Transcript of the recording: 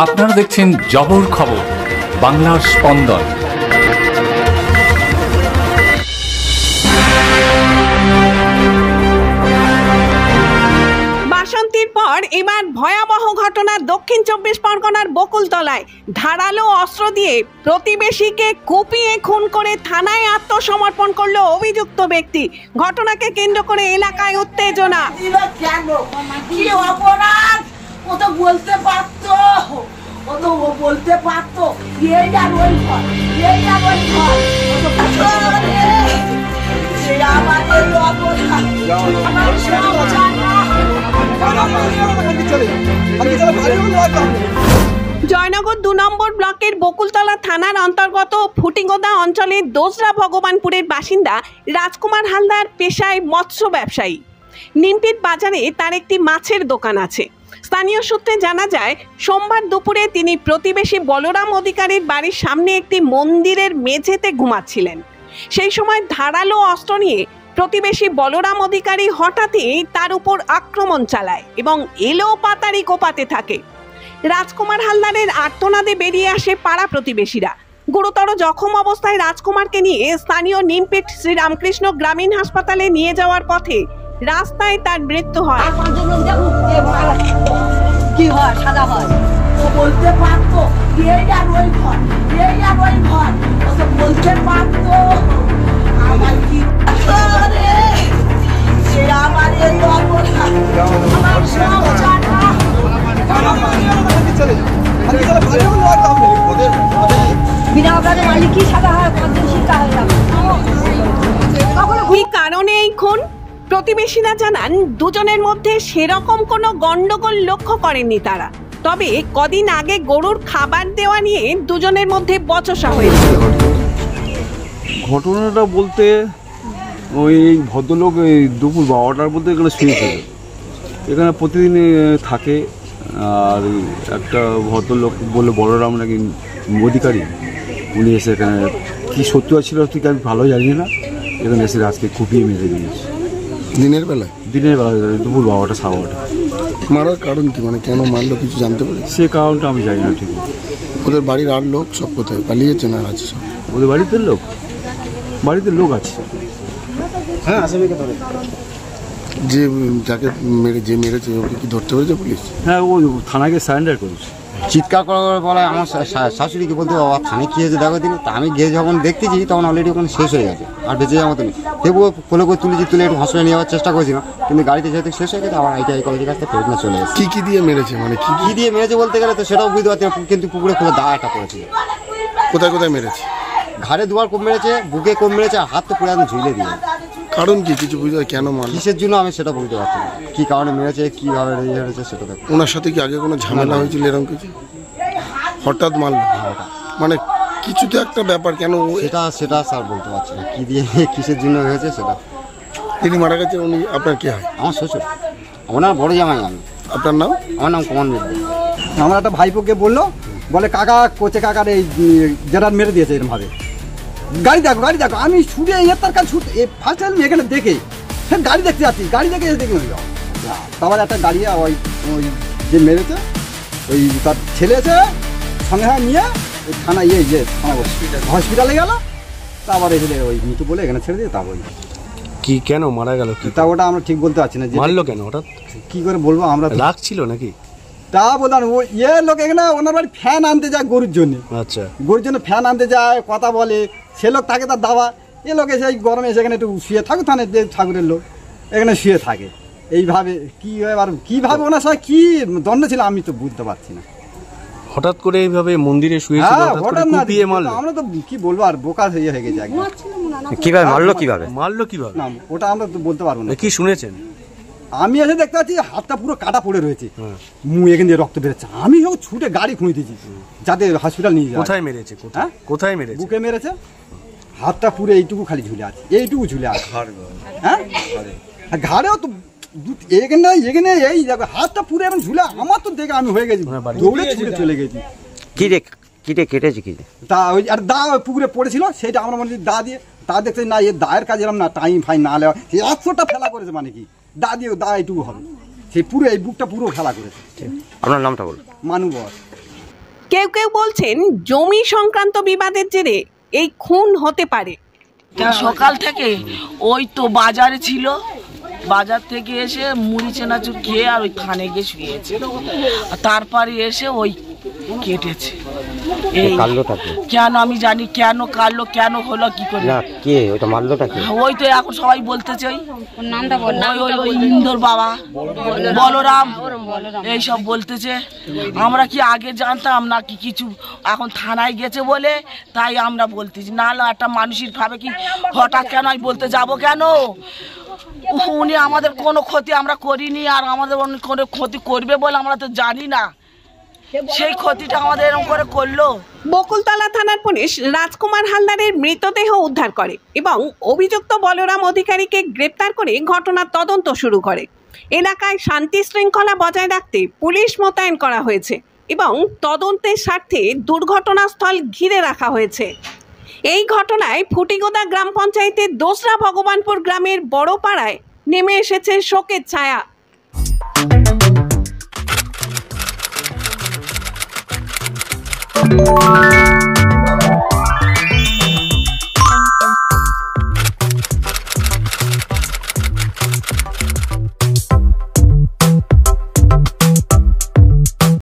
আপনারা দেখছেন জবর খবর, বাংলার স্পন্দন। বাসন্তীর পর এবার ভয়াবহ ঘটনা দক্ষিণ 24 পরগনার বকুলতলায়। ধারালো অস্ত্র দিয়ে প্রতিবেশীকে কুপিয়ে খুন করে থানায় আত্মসমর্পণ করলো অভিযুক্ত ব্যক্তি। ঘটনাকে কেন্দ্র করে এলাকায় উত্তেজনা। কেন কি অপরাধ? ও তো বলতে পারতো, ও তো বলতে পারতো। এই আর ওই ঘর, এই আর ওই ঘর, ও তো আমাদের অপরাধ। আমার সব জানা। জয়নগর 2 নম্বর ব্লকের বকুলতলা থানার অন্তর্গত ফুটিগোদা অঞ্চলের দোসরা ভগবানপুরের বাসিন্দা রাজকুমার হালদার পেশায় মৎস্য ব্যবসায়ী। নিমপিট বাজারে তার একটি মাছের দোকান আছে। স্থানীয় সূত্রে জানা যায়, সোমবার দুপুরে তিনি প্রতিবেশী বলরাম অধিকারীর বাড়ির সামনে একটি মন্দিরের মেঝেতে ঘুমাচ্ছিলেন। সেই সময় ধারালো অস্ত্র নিয়ে প্রতিবেশী বলরাম অধিকারী হঠাৎই তার উপর আক্রমণ চালায় এবং এলোপাতাড়ি কোপাতে থাকে। রাজকুমার হালদারের আর্তনাদে বেরিয়ে আসে পাড়া প্রতিবেশীরা। গুরুতর জখম অবস্থায় রাজকুমারকে নিয়ে স্থানীয় নিমপিট শ্রীরামকৃষ্ণ গ্রামীণ হাসপাতালে নিয়ে যাওয়ার পথে রাস্তায় তার মৃত্যু হয়। কি হয়? সাদা হয়। ও বলতে পারতো, এই আর ওই ঘর, এই আর ওই ঘর, ও তো বলতে পারতো। আমার কি আমাদের অপরাধ, আমার সব জানা। কি কারণে এই খুন? প্রতিবেশীরা জানান, দুজনের মধ্যে সেরকম কোনো গন্ডগোল লক্ষ্য করেননি তারা। তবে কদিন আগে গরুর খাবার দেওয়া নিয়ে দুজনের মধ্যে বচসা হয়েছিল। ঘটনাটা বলতে ওই ভদ্রলোক দুপুর 12টার মধ্যে এখানে শুয়েছিল। এখানে প্রতিদিন থাকে। আর একটা ভদ্রলোক বললো বলরাম নাকি অধিকারী, উনি এসে এখানে কী সত্য ছিল ঠিক আমি ভালো জানি না, এখানে এসে আজকে কুপিয়ে মেরে দিয়েছে। দিনের বেলায়? দিনের বেলায় দুপুর 12টা 12:30। মারার কারণ কি, মানে কেন মারলো কিছু জানতে পারি? সে কারণটা আমি জানি না ঠিক। ওদের বাড়ির আর লোক সব কোথায় পালিয়েছে না আছে? সব ওদের বাড়িতে লোক আছে। হ্যাঁ, আসামিকে ধরে যে যাকে মেরেছে ওকে কি ধরতে পেরেছে পুলিশ? হ্যাঁ, ও থানাকে সারেন্ডার করেছে। চিৎকার করার বলে আমার শাশুড়িকে বলতে বাবা থানায় কী হয়েছে দেখো দিন। তা আমি গিয়ে যখন দেখতেছি তখন অলরেডি ওখানে শেষ হয়ে গেছে, আর বেঁচে যাওয়ার মতো নেই। তবুও কোলে করে তুলে একটু হসপিটালে নিয়ে যাওয়ার চেষ্টা করেছিলাম, কিন্তু গাড়িতে যেহেতু শেষ হয়ে গেছে আমার ITI কলেজের কাছ থেকে ফেরত না চলে এসেছে। কি দিয়ে মেরেছে, মানে কি দিয়ে মেরেছে বলতে গেলে তো সেটাও বুঝতে পারছি না, কিন্তু পুকুরে খুলে দা একটা পড়েছিল। কোথায় কোথায় মেরেছে? ঘাড়ে দুবার কম মেরেছে, বুকে কম মেরেছে, হাত তো পুরো একদম ঝুলে দিয়ে। কারণ কি কিছু বুঝতে, কেন মারলো, কিসের জন্য আমি সেটা বুঝতে পারছি না। কী কারণে মেরেছে, কীভাবে মেরেছে সেটা দেখো। ওনার সাথে কি আগে কোনো ঝামেলা হয়েছিল এরকম কিছু? হঠাৎ মারলো মানে কিছু তো একটা ব্যাপার, কেন? সেটা স্যার বলতে পারছি না, কী দিয়ে কিসের জন্য হয়েছে সেটা। তিনি মারা গেছে, উনি আপনার কে হয়? আমার শ্বশুর, ওনার বড় জামাই আমি। আপনার নাম? আমার নাম কমন মিত্র। আমার একটা ভাইপোকে বলে কাকা কোচে কাকার এই যেটা মেরে দিয়েছে এরকমভাবে। গাড়ি দেখো আমি ছুটে তার কাছে ফার্স্ট টাইম এখানে দেখে সে গাড়ি দেখতে যাচ্ছি, গাড়ি দেখে দেখে তারপর একটা গাড়ি ওই যে মেরেছে ওই তার ছেলে আছে সঙ্গে নিয়ে ওই থানা হসপিটালে গেল। তারপর এসে ওই মৃত্যু বলে এখানে ছেড়ে দিয়ে তারপর কি কেন মারা গেল কি তা ওটা আমরা ঠিক বলতে পারছি না। মারলো কেন হঠাৎ, কি করে বলবো আমরা? রাগ ছিল নাকি তা বললাম। ও লোক এখানে ওনার বাড়ি ফ্যান আনতে যায় গরুর জন্য। আচ্ছা, গরুর জন্য ফ্যান আনতে যায়, কথা বলে। সে লোক থাকে তার দাবা, এ লোক এসে গরমে এসে এখানে একটু শুয়ে থাকুক, থানে যে ঠাকুরের লোক এখানে শুয়ে থাকে এইভাবে। কিভাবে ওনার সাথে কি দ্বন্দ্ব ছিল আমি তো বুঝতে পারছি না। হঠাৎ করে এইভাবে মন্দিরে শুয়েছিল, হঠাৎ না আমরা তো কি বলবো, আর বোকা হয়ে গেছে একদম। কিভাবে মারলো কিভাবে না ওটা আমরা তো বলতে পারবো না। কি শুনেছেন? আমি এসে দেখতে পাচ্ছি হাতটা পুরো কাটা পড়ে রয়েছে, মুখ এখান দিয়ে রক্ত বেরোচ্ছে। আমি সব ছুটে গাড়ি খুঁজে দিয়েছি যাতে হসপিটাল নিয়ে যায়। কোথায় মেরেছে? কোথায় মেরেছে? বুকে মেরেছে, হাতটা পুরো এইটুকু খালি ঝুলে আছে, এইটুকু ঝুলে আছে। হ্যাঁ, ঘাড়েও তো এখানে এই দেখো হাতটা পুরো এখন ঝুলে। আমার তো দেখে আমি হয়ে গেছি, দৌড়ে ছুটে চলে গেছি। কিটে কেটেছে কি তা ওই আর দা পুকুরে পড়েছিল, সেটা আমরা মনে দা দিয়ে তা দেখতে না, এর দায়ের কাজ এরকম না, টাইম ফাইন না লেওয়া 100টা ফেলা করেছে, মানে কি দা দিয়ে দা এইটুকু হবে। সেই পুরো এই বুকটা পুরো খেলা করেছে। আপনার নামটা বলুন। মানুবর। কেউ কেউ বলছেন জমি সংক্রান্ত বিবাদের জেরে এই খুন হতে পারে। সকাল থেকে ওই তো বাজারে ছিল, বাজার থেকে এসে মুড়ি চেনাচুর খেয়ে আর ওই খানে গিয়ে শুয়েছে, তারপরে এসে ওই কেটেছে। এই কেন আমি জানি, কেন কাটলো, কেন হলো, কি করে, কে ওটা মারলোটা কে? ওই তো এখন সবাই বলতেছে ওই নামটা বল, ওই ইন্দোর বাবা, বলরাম, এইসব বলতেছে। আমরা কি আগে জানতাম না কি কিছু? এখন থানায় গেছে বলে তাই আমরা বলতেছি, নাহলে একটা মানুষের ভাবে কি হঠাৎ কেন আমি বলতে যাব কেন? উনি আমাদের কোনো ক্ষতি আমরা করিনি, আর আমাদের কোনো ক্ষতি করবে বলে আমরা তো জানি না, সেই ক্ষতিটা আমাদের এরকম করে করলো। বকুলতলা থানার পুলিশ রাজকুমার হালদারের মৃতদেহ উদ্ধার করে এবং অভিযুক্ত বলরাম অধিকারীকে গ্রেপ্তার করে ঘটনার তদন্ত শুরু করে। এলাকায় শান্তি শৃঙ্খলা বজায় রাখতে পুলিশ মোতায়েন করা হয়েছে এবং তদন্তের স্বার্থে দুর্ঘটনাস্থল ঘিরে রাখা হয়েছে। এই ঘটনায় ফুটিগোদা গ্রাম পঞ্চায়েতের দোসরা ভগবানপুর গ্রামের বড় পাড়ায় নেমে এসেছে শোকের ছায়া।